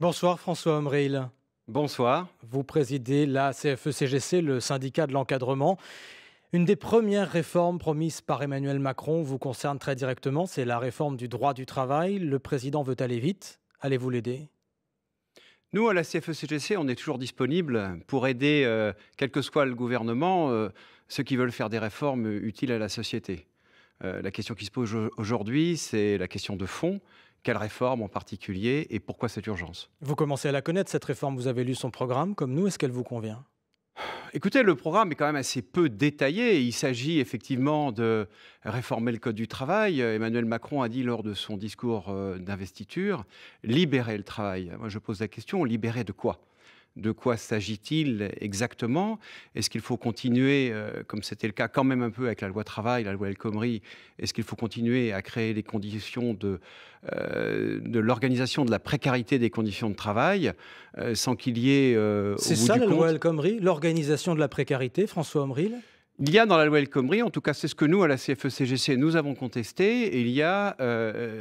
Bonsoir François Omril. Bonsoir. Vous présidez la CFE-CGC, le syndicat de l'encadrement. Une des premières réformes promises par Emmanuel Macron vous concerne très directement, c'est la réforme du droit du travail. Le président veut aller vite. Allez-vous l'aider? Nous, à la CFE-CGC, on est toujours disponible pour aider, quel que soit le gouvernement, ceux qui veulent faire des réformes utiles à la société. La question qui se pose aujourd'hui, c'est la question de fond. Quelle réforme en particulier et pourquoi cette urgence? Vous commencez à la connaître, cette réforme. Vous avez lu son programme comme nous. Est-ce qu'elle vous convient? Écoutez, le programme est quand même assez peu détaillé. Il s'agit effectivement de réformer le Code du travail. Emmanuel Macron a dit lors de son discours d'investiture, libérer le travail. Moi, je pose la question, libérer de quoi? De quoi s'agit-il exactement? Est-ce qu'il faut continuer, comme c'était le cas quand même un peu avec la loi travail, la loi El Khomri, est-ce qu'il faut continuer à créer les conditions de l'organisation de la précarité des conditions de travail, sans qu'il y ait, au C'est bout ça du la loi compte... El Khomri, l'organisation de la précarité, François Omril? Il y a dans la loi El Khomri, en tout cas c'est ce que nous, à la CFE-CGC, nous avons contesté, et il y a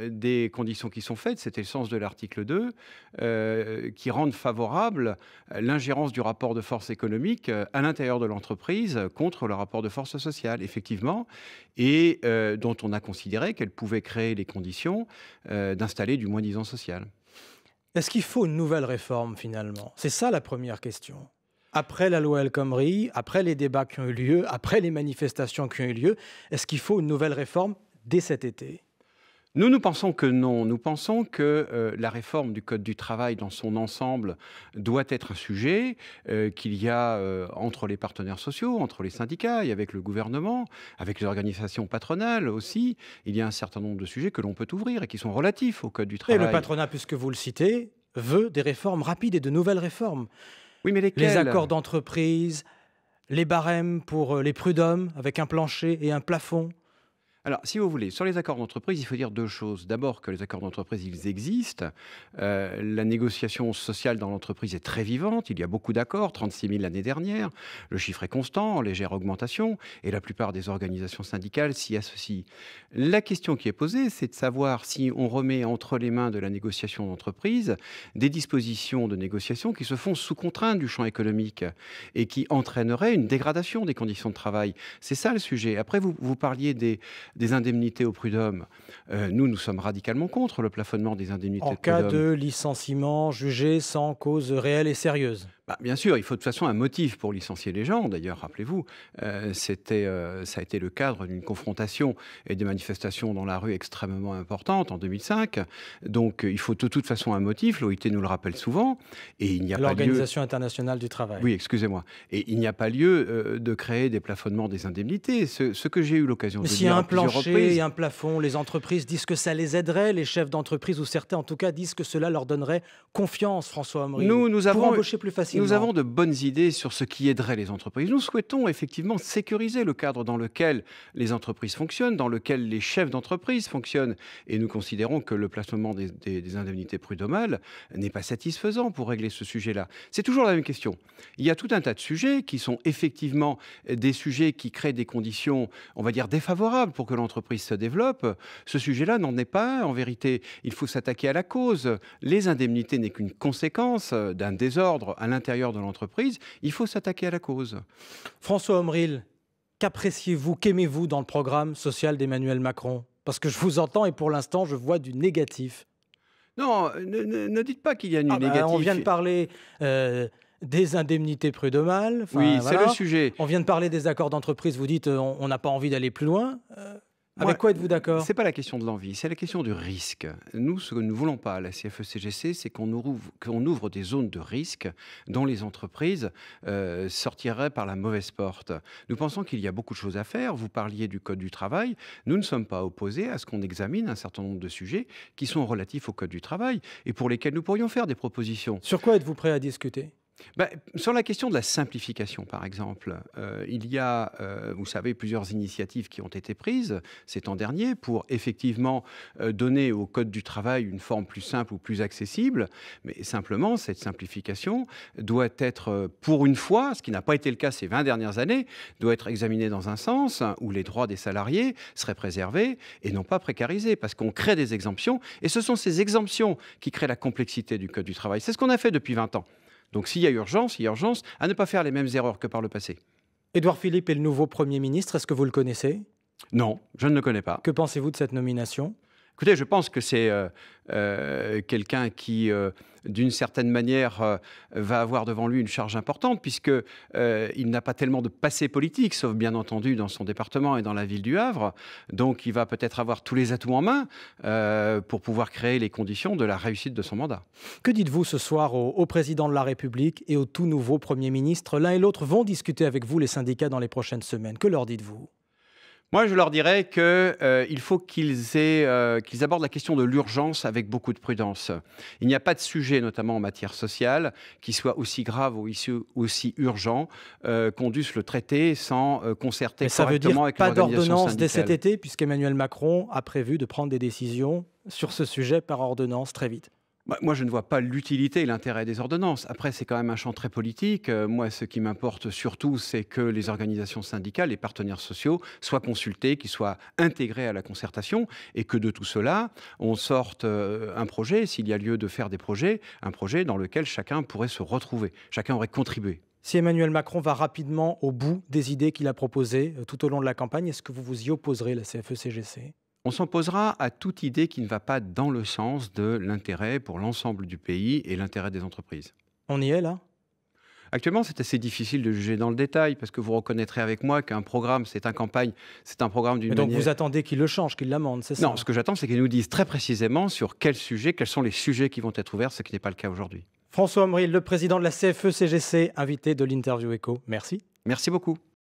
des conditions qui sont faites, c'était le sens de l'article 2, qui rendent favorable l'ingérence du rapport de force économique à l'intérieur de l'entreprise contre le rapport de force sociale, effectivement, et dont on a considéré qu'elle pouvait créer les conditions d'installer du moins-disant social. Est-ce qu'il faut une nouvelle réforme finalement? C'est ça la première question. Après la loi El Khomri, après les débats qui ont eu lieu, après les manifestations qui ont eu lieu, est-ce qu'il faut une nouvelle réforme dès cet été? Nous pensons que non. Nous pensons que la réforme du Code du travail dans son ensemble doit être un sujet qu'il y a entre les partenaires sociaux, entre les syndicats et avec le gouvernement, avec les organisations patronales aussi. Il y a un certain nombre de sujets que l'on peut ouvrir et qui sont relatifs au Code du Et le travail. patronat, puisque vous le citez, veut des réformes rapides et de nouvelles réformes. Oui, mais Les lesquels? accords d'entreprise, les barèmes pour les prud'hommes avec un plancher et un plafond. Alors, si vous voulez, sur les accords d'entreprise, il faut dire deux choses. D'abord, que les accords d'entreprise, ils existent. La négociation sociale dans l'entreprise est très vivante. Il y a beaucoup d'accords, 36 000 l'année dernière. Le chiffre est constant, en légère augmentation. Et la plupart des organisations syndicales s'y associent. La question qui est posée, c'est de savoir si on remet entre les mains de la négociation d'entreprise des dispositions de négociation qui se font sous contrainte du champ économique et qui entraîneraient une dégradation des conditions de travail. C'est ça le sujet. Après, vous parliez des indemnités aux prud'hommes. Nous sommes radicalement contre le plafonnement des indemnités En de cas prud'hommes. de licenciement jugé sans cause réelle et sérieuse. Bien sûr, il faut de toute façon un motif pour licencier les gens. D'ailleurs, rappelez-vous, ça a été le cadre d'une confrontation et des manifestations dans la rue extrêmement importantes en 2005. Donc, il faut de toute façon un motif. L'OIT nous le rappelle souvent. Et il n'y a pas lieu... L'Organisation internationale du travail. Oui, excusez-moi. Et il n'y a pas lieu de créer des plafonnements des indemnités. Ce que j'ai eu l'occasion de Mais s'il y dire a à un plusieurs plancher reprises... et un plafond, les entreprises disent que ça les aiderait, les chefs d'entreprise, ou certains en tout cas, disent que cela leur donnerait confiance, François Omril, Nous pour avons... embaucher plus facilement. Nous avons de bonnes idées sur ce qui aiderait les entreprises. Nous souhaitons effectivement sécuriser le cadre dans lequel les entreprises fonctionnent, dans lequel les chefs d'entreprise fonctionnent. Et nous considérons que le placement des indemnités prud'homales n'est pas satisfaisant pour régler ce sujet-là. C'est toujours la même question. Il y a tout un tas de sujets qui sont effectivement des sujets qui créent des conditions, on va dire, défavorables pour que l'entreprise se développe. Ce sujet-là n'en est pas un. En vérité, il faut s'attaquer à la cause. Les indemnités n'est qu'une conséquence d'un désordre à l'intérieur de l'entreprise, il faut s'attaquer à la cause. François Omril, qu'appréciez-vous, qu'aimez-vous dans le programme social d'Emmanuel Macron? Parce que je vous entends et pour l'instant, je vois du négatif. Non, ne dites pas qu'il y a du négatif. On vient de parler des indemnités prud'homales. Enfin, oui, voilà. c'est le sujet. On vient de parler des accords d'entreprise. Vous dites on n'a pas envie d'aller plus loin. Avec quoi êtes-vous d'accord? C'est pas la question de l'envie, c'est la question du risque. Nous, ce que nous ne voulons pas à la CFE-CGC, c'est qu'on ouvre des zones de risque dont les entreprises sortiraient par la mauvaise porte. Nous pensons qu'il y a beaucoup de choses à faire. Vous parliez du Code du travail. Nous ne sommes pas opposés à ce qu'on examine un certain nombre de sujets qui sont relatifs au Code du travail et pour lesquels nous pourrions faire des propositions. Sur quoi êtes-vous prêt à discuter? Sur la question de la simplification, par exemple, il y a, vous savez, plusieurs initiatives qui ont été prises ces temps derniers pour effectivement donner au Code du travail une forme plus simple ou plus accessible. Mais simplement, cette simplification doit être, pour une fois, ce qui n'a pas été le cas ces 20 dernières années, doit être examinée dans un sens où les droits des salariés seraient préservés et non pas précarisés, parce qu'on crée des exemptions, et ce sont ces exemptions qui créent la complexité du Code du travail. C'est ce qu'on a fait depuis 20 ans. Donc s'il y a urgence, il y a urgence à ne pas faire les mêmes erreurs que par le passé. Édouard Philippe est le nouveau Premier ministre, est-ce que vous le connaissez? Non, je ne le connais pas. Que pensez-vous de cette nomination? Écoutez, je pense que c'est quelqu'un qui, d'une certaine manière, va avoir devant lui une charge importante, puisqu'il n'a pas tellement de passé politique, sauf bien entendu dans son département et dans la ville du Havre. Donc il va peut-être avoir tous les atouts en main pour pouvoir créer les conditions de la réussite de son mandat. Que dites-vous ce soir au président de la République et au tout nouveau Premier ministre? L'un et l'autre vont discuter avec vous, les syndicats, dans les prochaines semaines. Que leur dites-vous? Moi, je leur dirais qu'il faut qu'ils abordent la question de l'urgence avec beaucoup de prudence. Il n'y a pas de sujet, notamment en matière sociale, qui soit aussi grave ou aussi urgent qu'on dusse le traiter sans concerter correctement avec l'organisation syndicale. Ça veut dire pas d'ordonnance dès cet été, puisqu'Emmanuel Macron a prévu de prendre des décisions sur ce sujet par ordonnance très vite. Moi, je ne vois pas l'utilité et l'intérêt des ordonnances. Après, c'est quand même un champ très politique. Moi, ce qui m'importe surtout, c'est que les organisations syndicales, les partenaires sociaux, soient consultés, qu'ils soient intégrés à la concertation et que de tout cela, on sorte un projet, s'il y a lieu de faire des projets, un projet dans lequel chacun pourrait se retrouver, chacun aurait contribué. Si Emmanuel Macron va rapidement au bout des idées qu'il a proposées tout au long de la campagne, est-ce que vous vous y opposerez, la CFE-CGC? On s'opposera à toute idée qui ne va pas dans le sens de l'intérêt pour l'ensemble du pays et l'intérêt des entreprises. On y est là? Actuellement, c'est assez difficile de juger dans le détail parce que vous reconnaîtrez avec moi qu'un programme, c'est une campagne, c'est un programme d'une manière... Donc vous attendez qu'il le change, qu'il l'amende, c'est ça? Non, ce que j'attends, c'est qu'ils nous disent très précisément sur quels sont les sujets qui vont être ouverts, ce qui n'est pas le cas aujourd'hui. François Omril, le président de la CFE-CGC, invité de l'Interview Écho. Merci. Merci beaucoup.